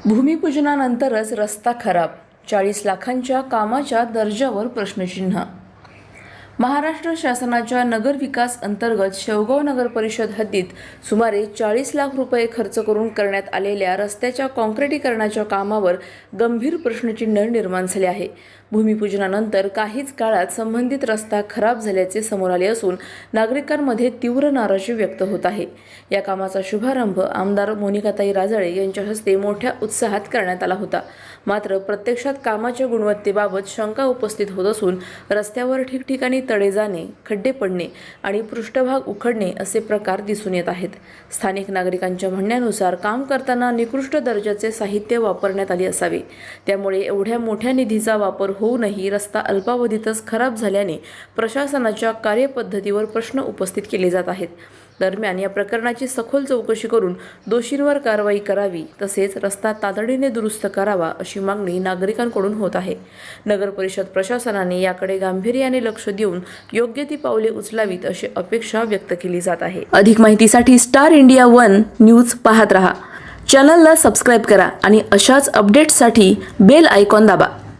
भूमिपूजनानंतरच रस्ता खराब, 40 लाखांच्या कामाच्या दर्जावर प्रश्नचिन्ह। महाराष्ट्र शासनाच्या नगरविकास अंतर्गत शेवगाव नगर परिषद हद्दीत सुमारे 40 लाख रुपये खर्च करून करण्यात आलेल्या रस्त्याच्या काँक्रिटीकरणाच्या कामावर गंभीर प्रश्नचिन्ह निर्माण झाले आहे। भूमिपूजनानंतर काहीच काळात संबंधित रस्ता खराब झाल्याचे समोर आले असून नागरिकांमध्ये तीव्र नाराजी व्यक्त होत आहे। या कामाचा शुभारंभ आमदार मोनिकाताई राजळे यांच्या हस्ते मोठ्या उत्साहात करण्यात आला होता। मात्र प्रत्यक्षात कामाच्या गुणवत्तेबाबत शंका उपस्थित होत असून रस्त्यावर ठिकठिकाणी तडे जाणे, खड्डे पडणे आणि पृष्ठभाग उखडणे असे प्रकार दिसून येत आहेत। स्थानिक नागरिकांच्या म्हणण्यानुसार काम करताना निकृष्ट दर्जाचे साहित्य वापरण्यात आले असावे, त्यामुळे एवढ्या मोठ्या निधीचा वापर होऊनही रस्ता अल्पावधीतच खराब झाल्याने प्रशासनाच्या कार्यपद्धतीवर प्रश्न उपस्थित केले जात आहेत। दरम्यान या प्रकरणाची सखोल चौकशी करून दोषींवर कारवाई करावी, तसेच रस्ता तातडीने दुरुस्त करावा अशी मागणी नागरिकांकडून होत आहे। नगर परिषद प्रशासनाने याकडे गांभीर्याने लक्ष देऊन योग्य ती पावले उचलावीत अशी अपेक्षा व्यक्त केली जात आहे। अधिक माहितीसाठी स्टार इंडिया 1 न्यूज पाहत रहा। चॅनलला सबस्क्राइब करा आणि अशाच अपडेट्ससाठी बेल आयकॉन दाबा।